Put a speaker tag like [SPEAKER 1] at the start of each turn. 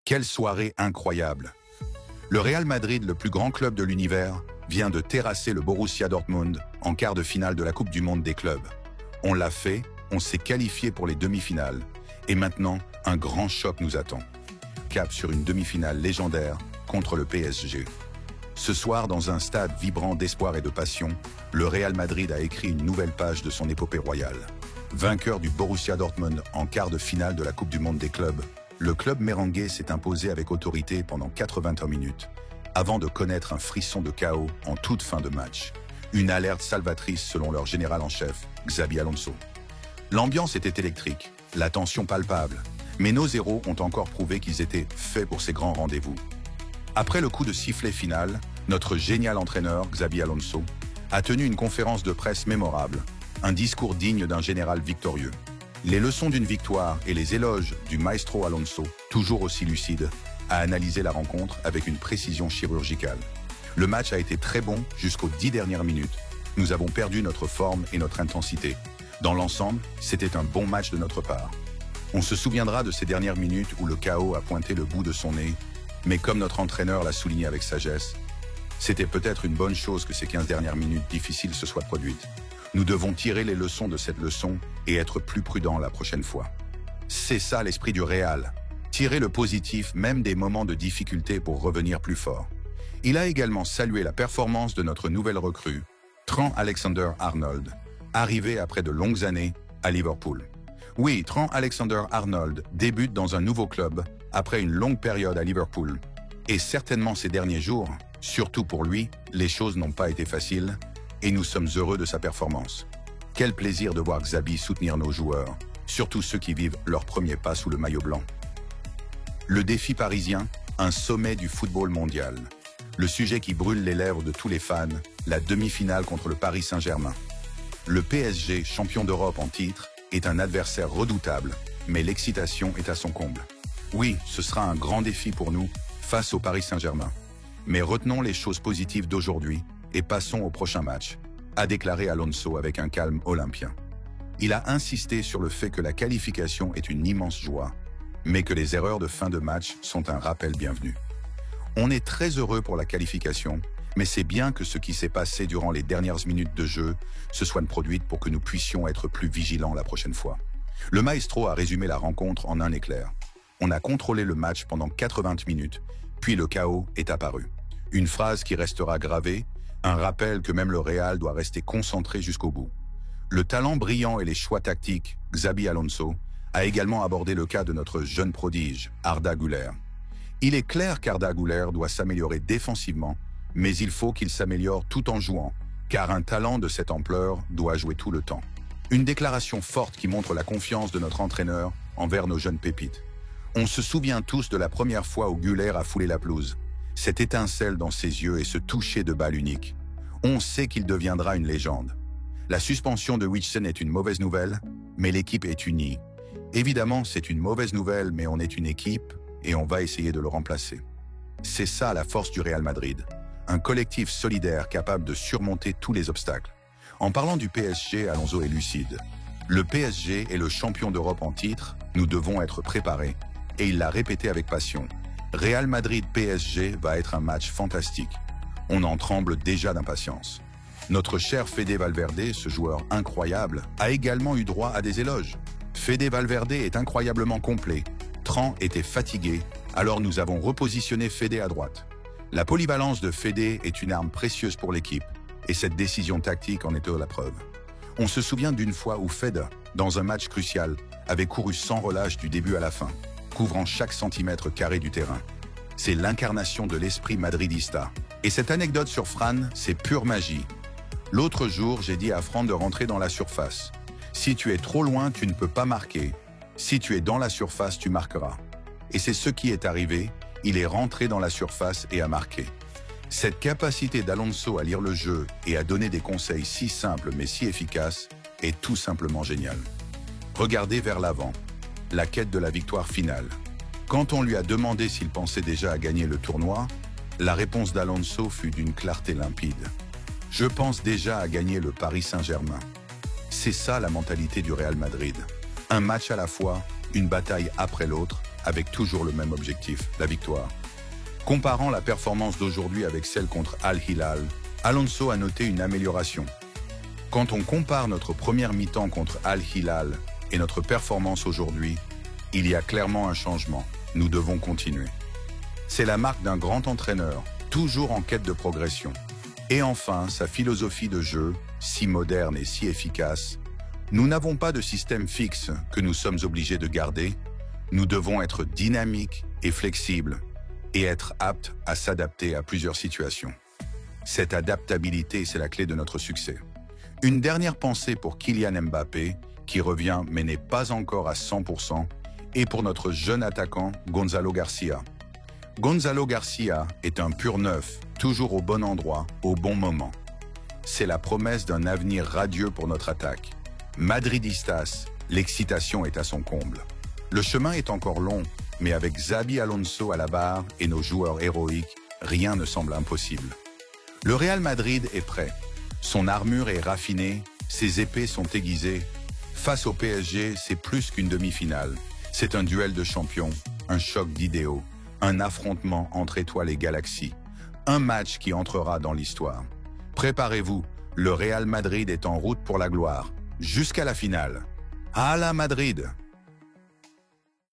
[SPEAKER 1] Quelle soirée incroyable! Le Real Madrid, le plus grand club de l'univers, vient de terrasser le Borussia Dortmund en quart de finale de la Coupe du Monde des clubs. On l'a fait, on s'est qualifié pour les demi-finales, et maintenant, un grand choc nous attend. Cap sur une demi-finale légendaire contre le PSG. Ce soir, dans un stade vibrant d'espoir et de passion, le Real Madrid a écrit une nouvelle page de son épopée royale. Vainqueur du Borussia Dortmund en quart de finale de la Coupe du Monde des clubs, le club merengue s'est imposé avec autorité pendant 81 minutes, avant de connaître un frisson de chaos en toute fin de match. Une alerte salvatrice selon leur général en chef, Xabi Alonso. L'ambiance était électrique, la tension palpable, mais nos héros ont encore prouvé qu'ils étaient faits pour ces grands rendez-vous. Après le coup de sifflet final, notre génial entraîneur, Xabi Alonso, a tenu une conférence de presse mémorable, un discours digne d'un général victorieux. Les leçons d'une victoire et les éloges du maestro Alonso, toujours aussi lucide, a analysé la rencontre avec une précision chirurgicale. Le match a été très bon jusqu'aux 10 dernières minutes. Nous avons perdu notre forme et notre intensité. Dans l'ensemble, c'était un bon match de notre part. On se souviendra de ces dernières minutes où le chaos a pointé le bout de son nez, mais comme notre entraîneur l'a souligné avec sagesse, c'était peut-être une bonne chose que ces 15 dernières minutes difficiles se soient produites. Nous devons tirer les leçons de cette leçon et être plus prudents la prochaine fois. C'est ça l'esprit du Real. Tirer le positif même des moments de difficulté pour revenir plus fort. Il a également salué la performance de notre nouvelle recrue, Trent Alexander-Arnold, arrivé après de longues années à Liverpool. Oui, Trent Alexander-Arnold débute dans un nouveau club après une longue période à Liverpool. Et certainement ces derniers jours, surtout pour lui, les choses n'ont pas été faciles et nous sommes heureux de sa performance. Quel plaisir de voir Xabi soutenir nos joueurs, surtout ceux qui vivent leur premier pas sous le maillot blanc. Le défi parisien, un sommet du football mondial. Le sujet qui brûle les lèvres de tous les fans, la demi-finale contre le Paris Saint-Germain. Le PSG, champion d'Europe en titre, est un adversaire redoutable, mais l'excitation est à son comble. Oui, ce sera un grand défi pour nous face au Paris Saint-Germain. Mais retenons les choses positives d'aujourd'hui et passons au prochain match, a déclaré Alonso avec un calme olympien. Il a insisté sur le fait que la qualification est une immense joie, mais que les erreurs de fin de match sont un rappel bienvenu. On est très heureux pour la qualification, mais c'est bien que ce qui s'est passé durant les dernières minutes de jeu se soit produit pour que nous puissions être plus vigilants la prochaine fois. Le maestro a résumé la rencontre en un éclair. On a contrôlé le match pendant 80 minutes, puis le chaos est apparu. Une phrase qui restera gravée, un rappel que même le Real doit rester concentré jusqu'au bout. Le talent brillant et les choix tactiques, Xabi Alonso, a également abordé le cas de notre jeune prodige, Arda Güler. Il est clair qu'Arda Güler doit s'améliorer défensivement, mais il faut qu'il s'améliore tout en jouant, car un talent de cette ampleur doit jouer tout le temps. Une déclaration forte qui montre la confiance de notre entraîneur envers nos jeunes pépites. On se souvient tous de la première fois où Güler a foulé la pelouse. Cette étincelle dans ses yeux et ce toucher de balle unique. On sait qu'il deviendra une légende. La suspension de Huijsen est une mauvaise nouvelle, mais l'équipe est unie. Évidemment, c'est une mauvaise nouvelle, mais on est une équipe et on va essayer de le remplacer. C'est ça la force du Real Madrid. Un collectif solidaire capable de surmonter tous les obstacles. En parlant du PSG, Alonso est lucide. Le PSG est le champion d'Europe en titre, nous devons être préparés. Et il l'a répété avec passion. Real Madrid-PSG va être un match fantastique. On en tremble déjà d'impatience. Notre cher Fede Valverde, ce joueur incroyable, a également eu droit à des éloges. Fede Valverde est incroyablement complet. Trent était fatigué, alors nous avons repositionné Fede à droite. La polyvalence de Fede est une arme précieuse pour l'équipe, et cette décision tactique en était la preuve. On se souvient d'une fois où Fede, dans un match crucial, avait couru sans relâche du début à la fin, couvrant chaque centimètre carré du terrain. C'est l'incarnation de l'esprit madridista. Et cette anecdote sur Fran, c'est pure magie. L'autre jour, j'ai dit à Fran de rentrer dans la surface. Si tu es trop loin, tu ne peux pas marquer. Si tu es dans la surface, tu marqueras. Et c'est ce qui est arrivé, il est rentré dans la surface et a marqué. Cette capacité d'Alonso à lire le jeu et à donner des conseils si simples mais si efficaces est tout simplement géniale. Regardez vers l'avant, la quête de la victoire finale. Quand on lui a demandé s'il pensait déjà à gagner le tournoi, la réponse d'Alonso fut d'une clarté limpide. Je pense déjà à gagner le Paris Saint-Germain. C'est ça la mentalité du Real Madrid. Un match à la fois, une bataille après l'autre, avec toujours le même objectif, la victoire. Comparant la performance d'aujourd'hui avec celle contre Al-Hilal, Alonso a noté une amélioration. Quand on compare notre première mi-temps contre Al-Hilal et notre performance aujourd'hui, il y a clairement un changement. Nous devons continuer. C'est la marque d'un grand entraîneur, toujours en quête de progression. Et enfin, sa philosophie de jeu, si moderne et si efficace. Nous n'avons pas de système fixe que nous sommes obligés de garder. Nous devons être dynamiques et flexibles et être aptes à s'adapter à plusieurs situations. Cette adaptabilité, c'est la clé de notre succès. Une dernière pensée pour Kylian Mbappé, qui revient mais n'est pas encore à 100%, et pour notre jeune attaquant Gonzalo Garcia. Gonzalo Garcia est un pur neuf, toujours au bon endroit, au bon moment. C'est la promesse d'un avenir radieux pour notre attaque. Madridistas, l'excitation est à son comble. Le chemin est encore long, mais avec Xabi Alonso à la barre et nos joueurs héroïques, rien ne semble impossible. Le Real Madrid est prêt. Son armure est raffinée, ses épées sont aiguisées. Face au PSG, c'est plus qu'une demi-finale. C'est un duel de champions, un choc d'idéaux, un affrontement entre étoiles et galaxies. Un match qui entrera dans l'histoire. Préparez-vous, le Real Madrid est en route pour la gloire. Jusqu'à la finale. À la Madrid!